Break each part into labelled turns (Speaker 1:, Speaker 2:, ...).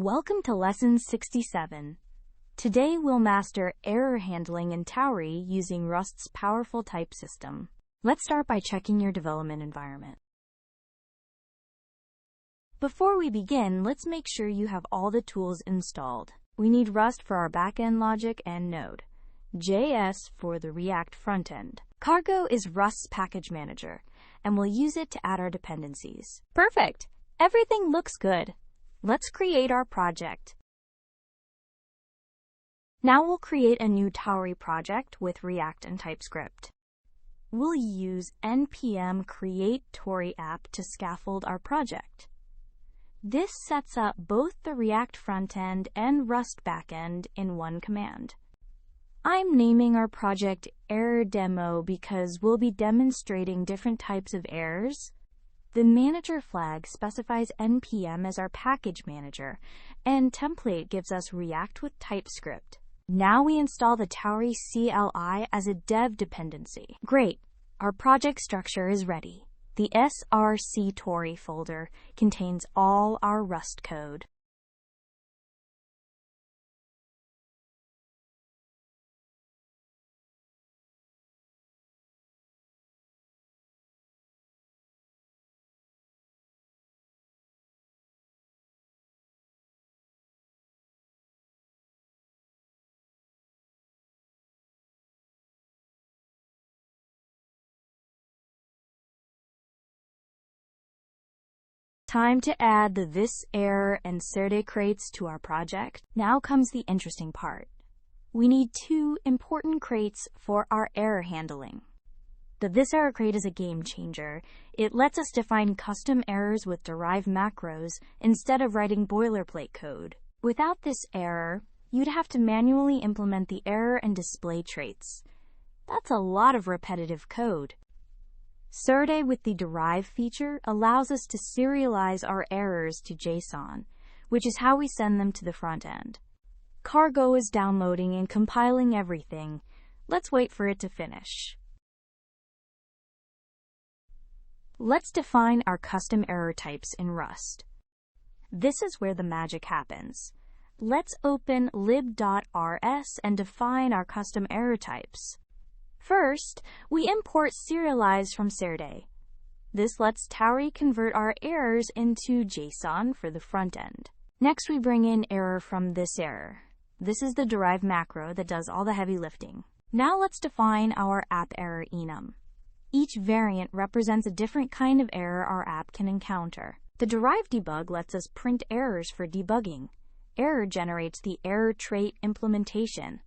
Speaker 1: Welcome to Lesson 67. Today we'll master error handling in Tauri using Rust's powerful type system. Let's start by checking your development environment. Before we begin, let's make sure you have all the tools installed. We need Rust for our backend logic and Node.js for the React frontend. Cargo is Rust's package manager, and we'll use it to add our dependencies. Perfect! Everything looks good. Let's create our project. Now we'll create a new Tauri project with React and TypeScript. We'll use npm create Tauri app to scaffold our project. This sets up both the React frontend and Rust backend in one command. I'm naming our project Error Demo because we'll be demonstrating different types of errors. The manager flag specifies npm as our package manager, and template gives us React with TypeScript. Now we install the Tauri CLI as a dev dependency. Great! Our project structure is ready. The src Tauri folder contains all our Rust code. Time to add the thiserror and serde crates to our project. Now comes the interesting part. We need two important crates for our error handling. The thiserror crate is a game changer. It lets us define custom errors with derived macros instead of writing boilerplate code. Without this error, you'd have to manually implement the error and display traits. That's a lot of repetitive code. Serde with the derive feature allows us to serialize our errors to JSON, which is how we send them to the front end. Cargo is downloading and compiling everything. Let's wait for it to finish. Let's define our custom error types in Rust. This is where the magic happens. Let's open lib.rs and define our custom error types. First, we import Serialize from serde. This lets Tauri convert our errors into JSON for the front end. Next, we bring in error from thiserror. This is the derived macro that does all the heavy lifting. Now let's define our AppError enum. Each variant represents a different kind of error our app can encounter. The derived debug lets us print errors for debugging. Error generates the error trait implementation.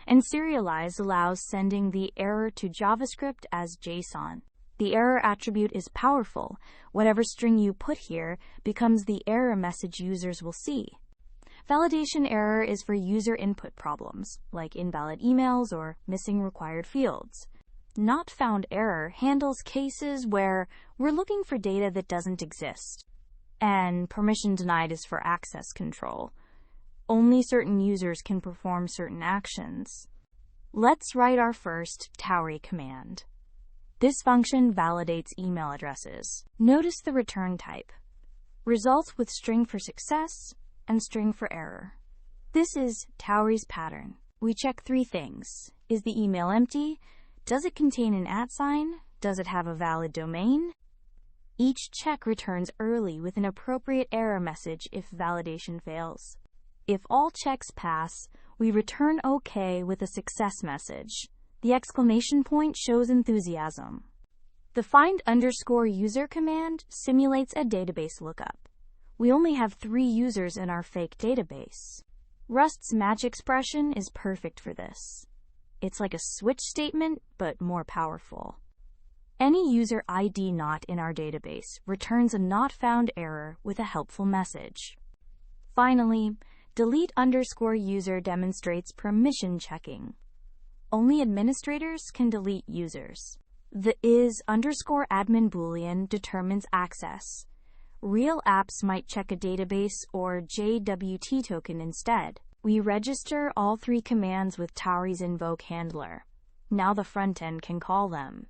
Speaker 1: And Serialize allows sending the error to JavaScript as JSON. The error attribute is powerful. Whatever string you put here becomes the error message users will see. ValidationError is for user input problems, like invalid emails or missing required fields. NotFoundError handles cases where we're looking for data that doesn't exist. And PermissionDenied is for access control. Only certain users can perform certain actions. Let's write our first Tauri command. This function validates email addresses. Notice the return type. Results with string for success and string for error. This is Tauri's pattern. We check three things. Is the email empty? Does it contain an @sign? Does it have a valid domain? Each check returns early with an appropriate error message if validation fails. If all checks pass, we return OK with a success message. The exclamation point shows enthusiasm. The find_user command simulates a database lookup. We only have 3 users in our fake database. Rust's match expression is perfect for this. It's like a switch statement, but more powerful. Any user ID not in our database returns a NotFoundError with a helpful message. Finally, delete_user demonstrates permission checking. Only administrators can delete users. The is_admin boolean determines access. Real apps might check a database or JWT token instead. We register all 3 commands with Tauri's invoke handler. Now the front end can call them.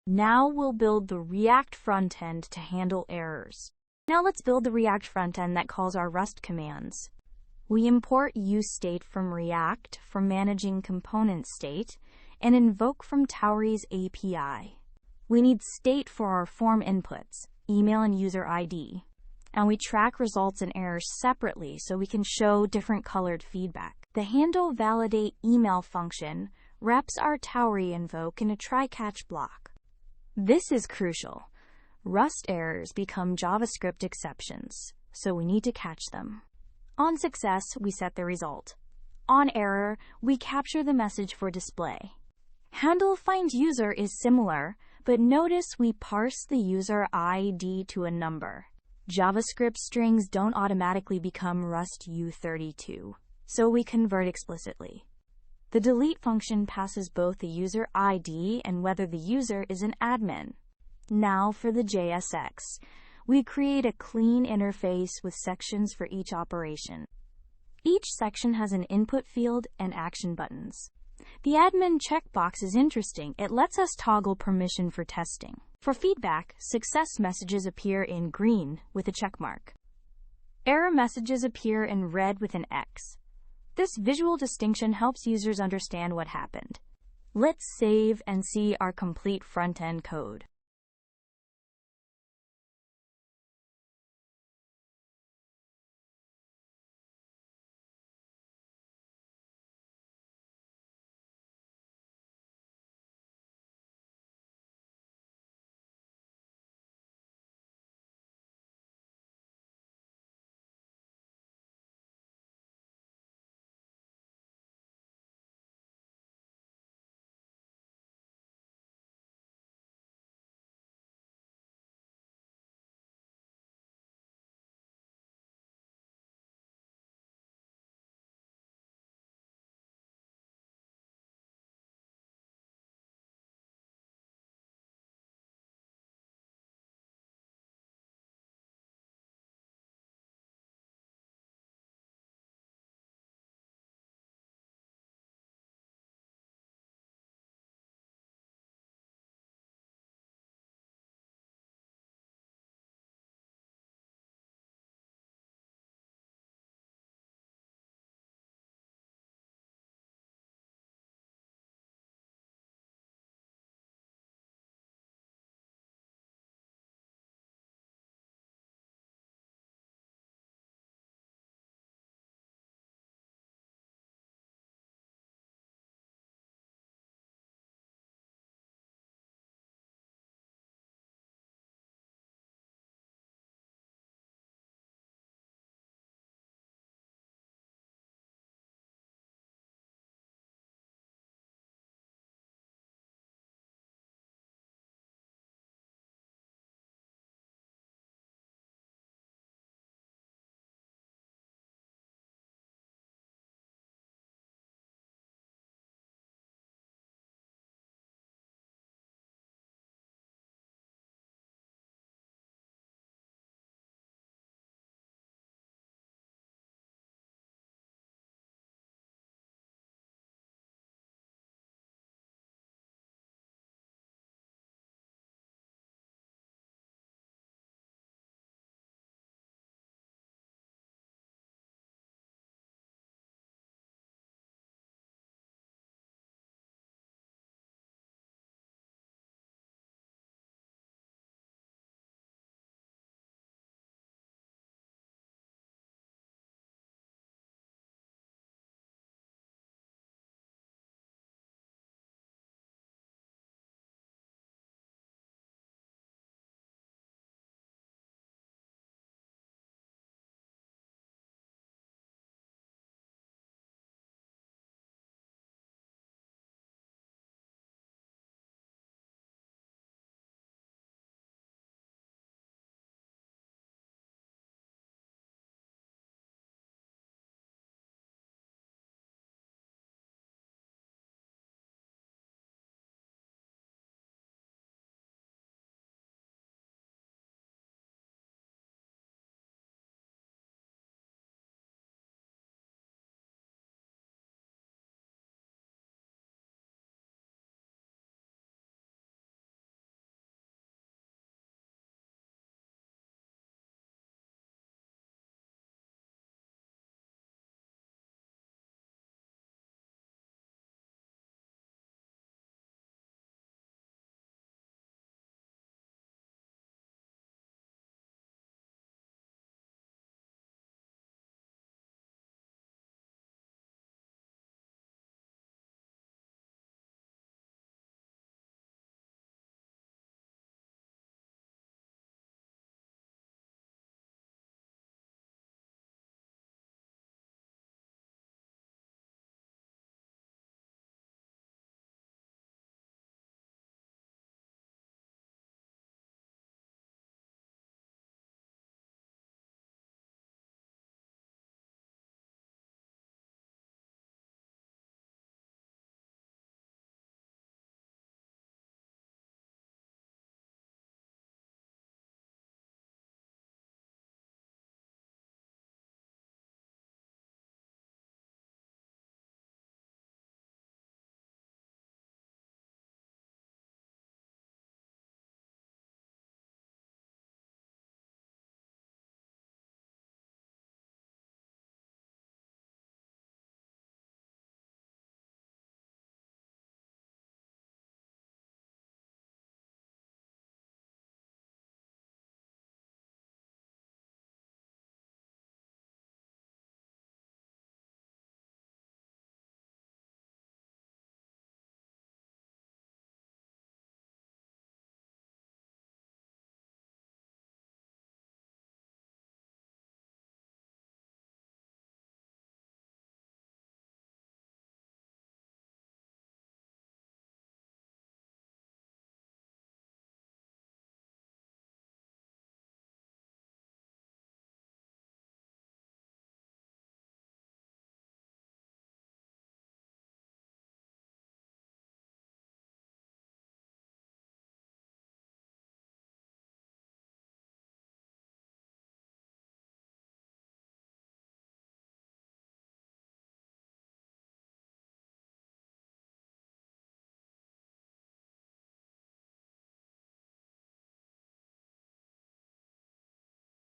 Speaker 1: Now we'll build the React frontend to handle errors. Now let's build the React frontend that calls our Rust commands. We import useState from React for managing component state and invoke from Tauri's API. We need state for our form inputs, email and user ID. And we track results and errors separately so we can show different colored feedback. The handle validate email function wraps our Tauri invoke in a try-catch block. This is crucial. Rust errors become JavaScript exceptions, so we need to catch them. On success, we set the result. On error, we capture the message for display. Handle find user is similar, but notice we parse the user ID to a number. JavaScript strings don't automatically become Rust U32, so we convert explicitly. The delete function passes both the user ID and whether the user is an admin. Now for the JSX. We create a clean interface with sections for each operation. Each section has an input field and action buttons. The admin checkbox is interesting. It lets us toggle permission for testing. For feedback, success messages appear in green with a check mark. Error messages appear in red with an X. This visual distinction helps users understand what happened. Let's save and see our complete front-end code.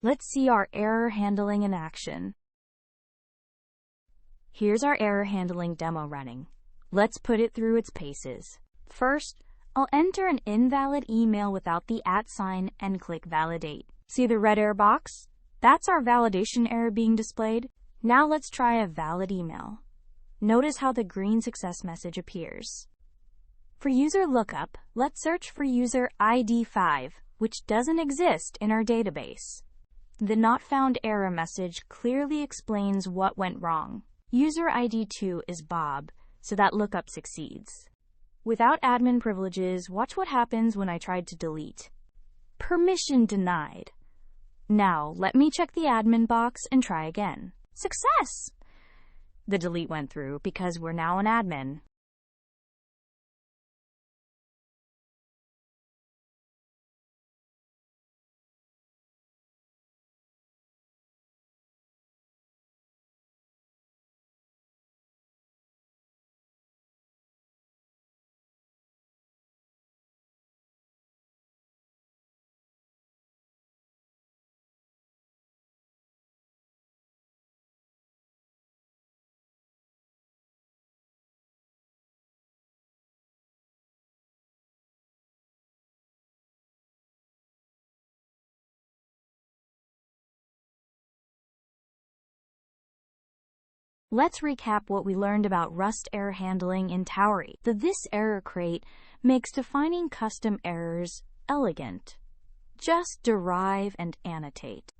Speaker 1: Let's see our error handling in action. Here's our error handling demo running. Let's put it through its paces. First, I'll enter an invalid email without the @ sign and click Validate. See the red error box? That's our validation error being displayed. Now let's try a valid email. Notice how the green success message appears. For user lookup, let's search for user ID 5, which doesn't exist in our database. The NotFoundError message clearly explains what went wrong. User ID 2 is Bob, so that lookup succeeds. Without admin privileges, watch what happens when I tried to delete. Permission denied. Now, let me check the admin box and try again. Success! The delete went through because we're now an admin. Let's recap what we learned about Rust error handling in Tauri. The thiserror crate makes defining custom errors elegant. Just derive and annotate.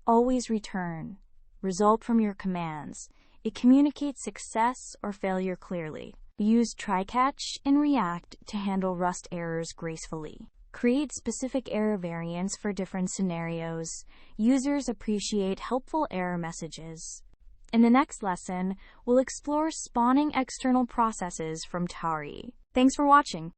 Speaker 1: Always return. Result from your commands. It communicates success or failure clearly. Use try-catch in React to handle Rust errors gracefully. Create specific error variants for different scenarios. Users appreciate helpful error messages. In the next lesson, we'll explore spawning external processes from Tauri. Thanks for watching.